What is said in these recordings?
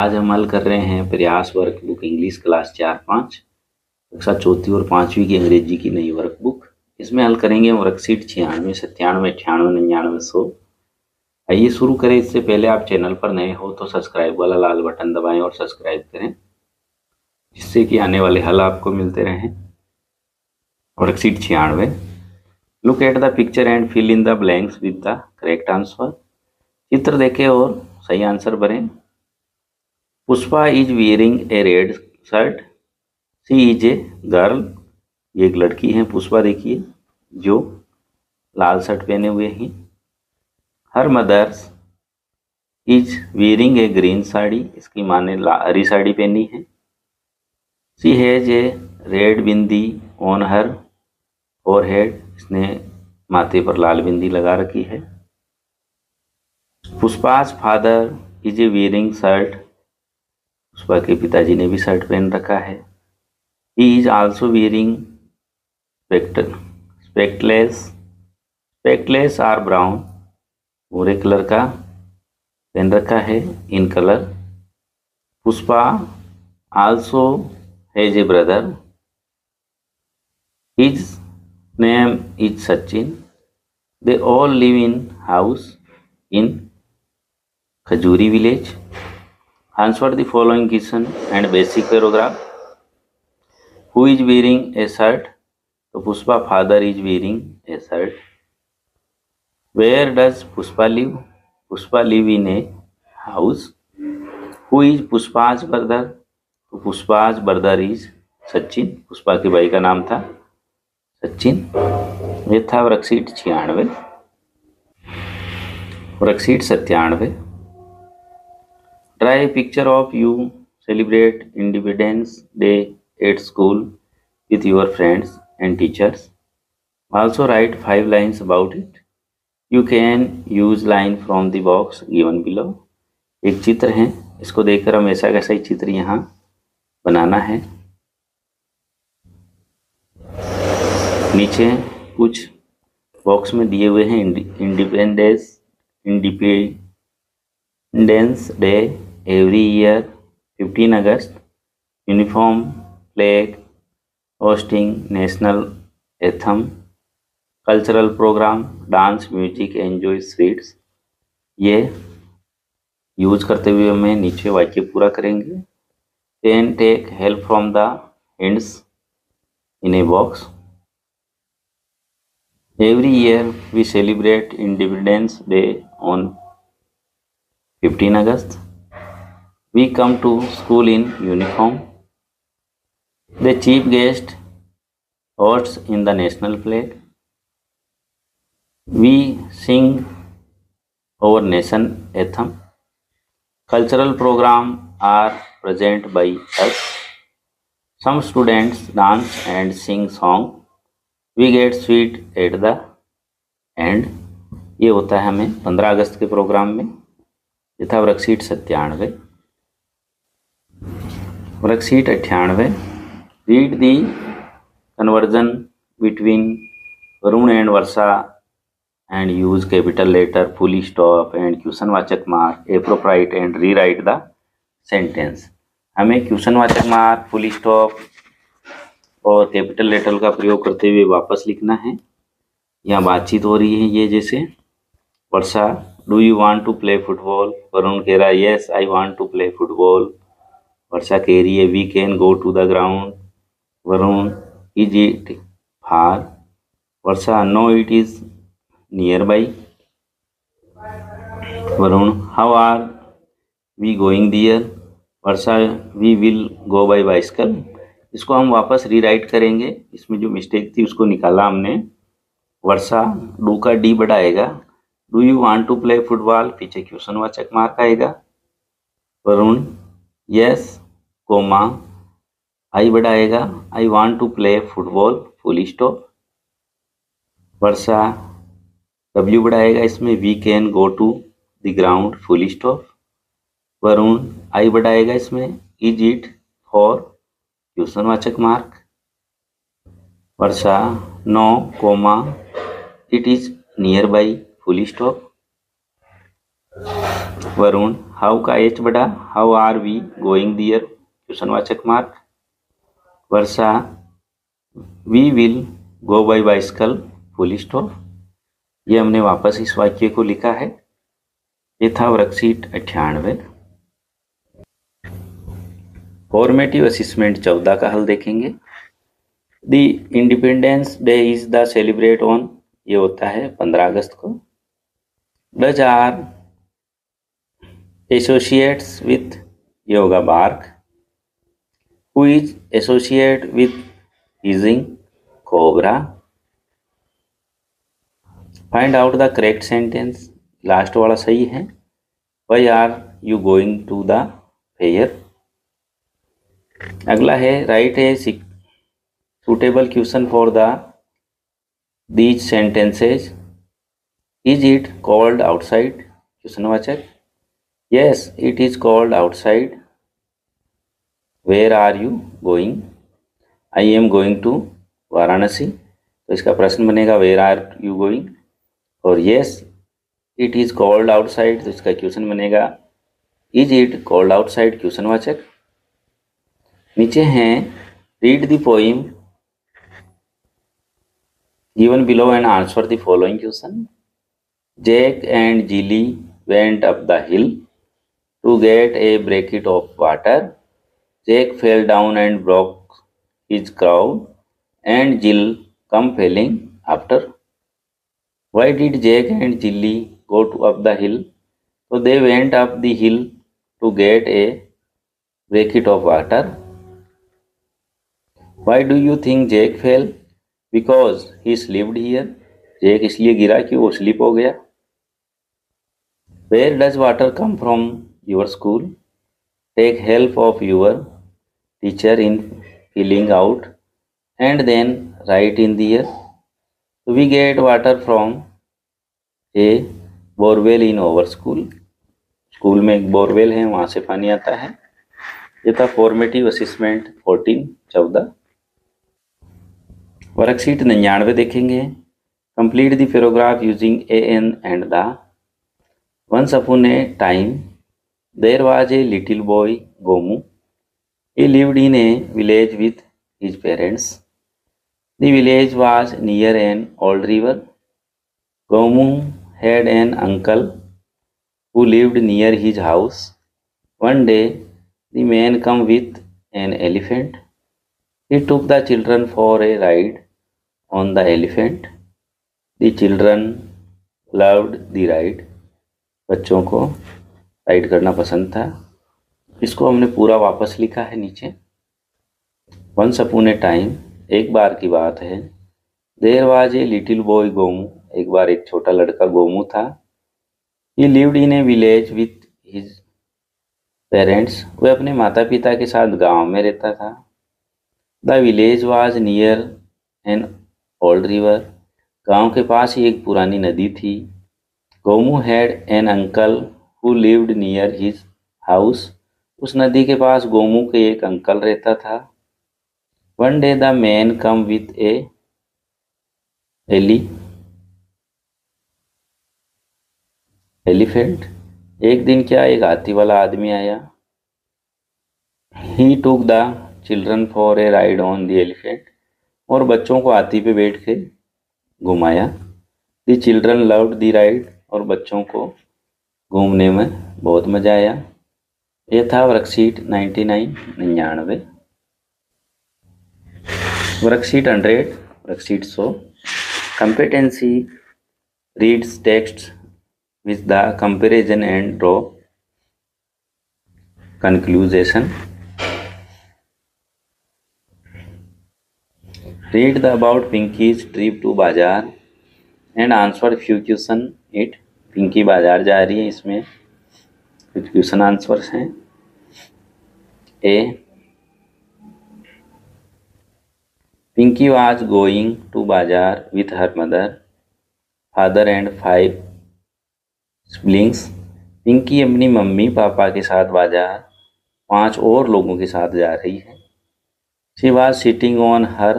आज हम हल कर रहे हैं प्रयास वर्कबुक इंग्लिश क्लास 4-5 कक्षा चौथी और 5वीं की अंग्रेजी की नई वर्कबुक। इसमें हल करेंगे हम वर्कशीट 96, 97, 98, 99, 100। आइए शुरू करें। इससे पहले आप चैनल पर नए हो तो सब्सक्राइब वाला लाल बटन दबाएं और सब्सक्राइब करें, जिससे कि आने वाले हल आपको मिलते रहें। Worksheet 96। Look at the picture and fill in the blanks with the correct answer. चित्र देखें और सही आंसर भरें। Pushpa is wearing a red shirt. She is a girl. ये एक लड़की है पुष्पा, देखिए, जो लाल शर्ट पहने हुए हैं। Her mothers is wearing a green sari. इसकी माँ ने हरी साड़ी पहनी है। She has a red bindi on her forehead. इसने माथे पर लाल बिंदी लगा रखी है। Pushpa's father is a wearing shirt. Pushpa के पिताजी ने भी शर्ट पहन रखा है। He is also wearing spectacles. Spectacles are brown. भूरे कलर का पहन रखा है in colour. Pushpa also has a brother. His name is Sachin. They all live in house in Khajuri village. Answer the following question and basic paragraph. Who is wearing a shirt? तो Pushpa father is wearing a shirt. Where does Pushpa live? Pushpa live in a house. Who is पुष्पाज brother? तो पुष्पाज brother is Sachin. Pushpa के भाई का नाम था सचिन। ये था worksheet 96। Worksheet 97। Draw a picture of you celebrate Independence Day at school with your friends and teachers. Also write 5 lines about it. You can use line from the box given below. एक चित्र है, इसको देखकर हम ऐसा कैसा ही चित्र यहाँ बनाना है। नीचे कुछ बॉक्स में दिए हुए हैं। Independence day every year, 15 August, uniform, flag hosting, national anthem, cultural program, dance, music, enjoy, sweets. ये यूज करते हुए हमें नीचे वाक्य पूरा करेंगे। Can take help from the hints in a box. Every year we celebrate independence day on 15 August. We come to school in uniform. The chief guest hosts in the national flag. We sing our nation anthem. Cultural programs are present by us. Some students dance and sing song. We get sweet at the end. ये होता है हमें 15 अगस्त के programme में। ये था worksheet 97। Worksheet 98। Read the conversion between Varun and Varsha and use capital letter, full stop and question वाचक mark appropriate and rewrite the sentence। हमें क्वेश्चन वाचक मार्क, फुल स्टॉप और कैपिटल लेटर का प्रयोग करते हुए वापस लिखना है। यहाँ बातचीत हो रही है। ये जैसे Varsha, do you want to play football? Varun कह रहा है yes I want to play football. Varsha कह रही है we can go to the ground. Varun, is it far? Varsha, no it is nearby. Varun, how are we going there? Varsha, we will go by bicycle. इसको हम वापस rewrite करेंगे। इसमें जो mistake थी उसको निकाला हमने। वर्षा, डू का डी बढ़ाएगा। Do you want to play football, पीछे क्वेश्चन वाचक मार्क आएगा। वरुण, यस कोमा, आई बढ़ाएगा। I want to play football, full stop. Varsha, W बढ़ाएगा इसमें। We can go to the ground, full stop. Varun, I बढ़ाएगा इसमें। इज इट फॉर, क्वेश्चन वाचक mark. Varsha, no comma, it is nearby, full stop. Varun, how का H बड़ा, how are we going there, क्वेश्चनवाचक mark. Varsha, we will go by bicycle, full stop. ये हमने वापस इस वाक्य को लिखा है। ये था वर्कशीट 98। फॉर्मेटिव असेसमेंट 14 का हल देखेंगे। The independence day is the celebrate on, ये होता है 15 अगस्त को। डज आर एसोसिएट्स विथ, ये होगा bark. Who is associate with hissing, cobra. Find out the correct sentence, last वाला सही है। Why are you going to the fair. अगला है write a suitable question for these sentences. Is it cold outside, क्वेश्चनवाचक। Yes, it is cold outside. Where are you going? I am going to Varanasi. तो इसका प्रश्न बनेगा where are you going। और yes, it is cold outside, तो इसका question बनेगा is it cold outside, क्वेश्चनवाचक। नीचे हैं read the poem given below and answer the following question. Jack and Jilly went up the hill to get a bucket of water. Jack fell down and broke his crown, and Jill come falling after. Why did Jack and Jilly go up the hill? So they went up the hill to get a bucket of water. Why do you think Jack fell? Because he slipped here. Jack इसलिए गिरा कि वो slip हो गया। Where does water come from your school? Take help of your teacher in filling out and then write in there. We get water from a borewell in our school. School में एक borewell है, वहाँ से पानी आता है। ये था फॉर्मेटिव असेसमेंट 14। वर्कशीट 99 देखेंगे। Complete the paragraph using a an and the. Once upon a time there was a little boy Gomu. He lived in a village with his parents. The village was near an old river. Gomu had an uncle who lived near his house. One day the man came with an elephant. He took the children for a ride on the elephant. The children loved the ride. बच्चों को ride करना पसंद था। इसको हमने पूरा वापस लिखा है नीचे। Once upon a time, एक बार की बात है। There was a little boy Gomu, एक बार एक छोटा लड़का गोमू था। He lived in a village with his parents. वह अपने माता पिता के साथ गांव में रहता था। The village was near an old river. गांव के पास ही एक पुरानी नदी थी। Gomu had an uncle who lived near his house. उस नदी के पास गोमू के एक अंकल रहता था। One day the man come with a elephant. एक दिन क्या, एक हाथी वाला आदमी आया। He took the children for a ride on the elephant. और बच्चों को हाथी पे बैठ के घुमाया। The children loved the ride, और बच्चों को घूमने में बहुत मजा आया। ये था worksheet 99। Worksheet 100, worksheet 100। Competency reads text with the comparison and draw conclusion. Read the about Pinky's trip to बाजार and answer few question it. Pinky बाजार जा रही है, इसमें कुछ क्वेश्चन आंसर्स हैं। ए, पिंकी was going to बाजार with her mother, father and 5 siblings. Pinky अपनी मम्मी पापा के साथ बाजार 5 और लोगों के साथ जा रही है। She was sitting on her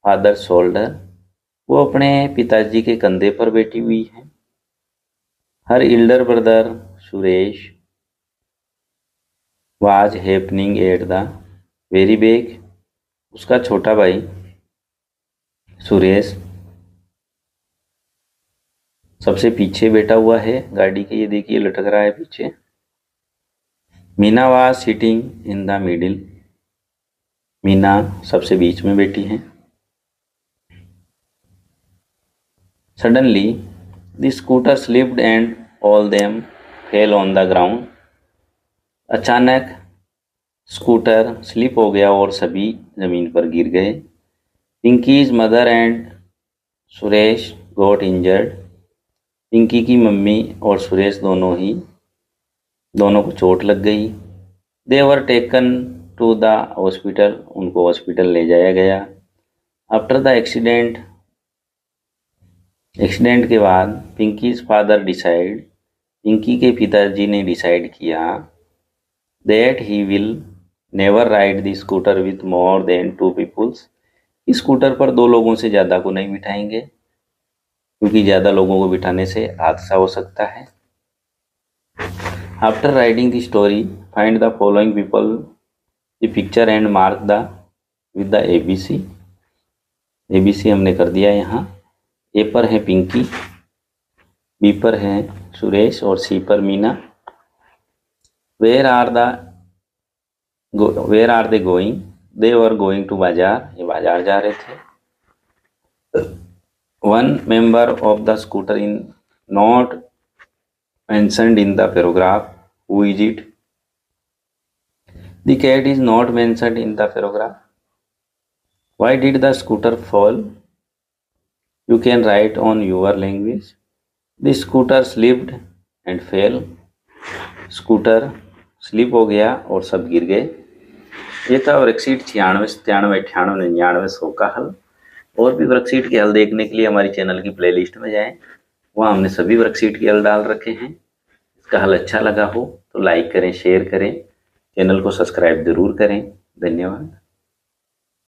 father shoulder, वो अपने पिताजी के कंधे पर बैठी हुई है। Her elder brother Suresh was happening at the very back. उसका छोटा भाई सुरेश सबसे पीछे बैठा हुआ है गाड़ी के, ये देखिए लटक रहा है पीछे। Meena was sitting in the middle. Meena सबसे बीच में बैठी है। Suddenly the scooter slipped and all them fell on the ground. अचानक स्कूटर स्लिप हो गया और सभी जमीन पर गिर गए। Pinky's mother and Suresh got injured. Pinky की मम्मी और सुरेश दोनों को चोट लग गई। They were taken to the hospital. उनको हॉस्पिटल ले जाया गया। आफ्टर द एक्सीडेंट के बाद पिंकीज फादर डिसाइड। पिंकी के पिताजी ने डिसाइड किया that he will never ride the scooter with more than 2 peoples. Scooter पर 2 लोगों से ज़्यादा को नहीं बिठाएंगे, क्योंकि ज़्यादा लोगों को बिठाने से हादसा हो सकता है। After writing the story find the following people the picture and mark the with the ABC। ABC हमने कर दिया यहाँ। ए पर है पिंकी, बी पर है सुरेश और सी पर Meena. Where are they going? They were going to bazaar. ये बाजार जा रहे थे। One member of the scooter in not mentioned in the paragraph. Who is it? The cat is not mentioned in the paragraph. Why did the scooter fall? You can write on your language. The scooter slipped and fell. Scooter slip हो गया और सब गिर गए। ये था worksheet 96, 97, 98, 99, 100 का हल। और भी वर्कशीट के हल देखने के लिए हमारी चैनल की प्लेलिस्ट में जाएं, वहाँ हमने सभी वर्कशीट के हल डाल रखे हैं। इसका हल अच्छा लगा हो तो लाइक करें, शेयर करें, चैनल को सब्सक्राइब जरूर करें। धन्यवाद।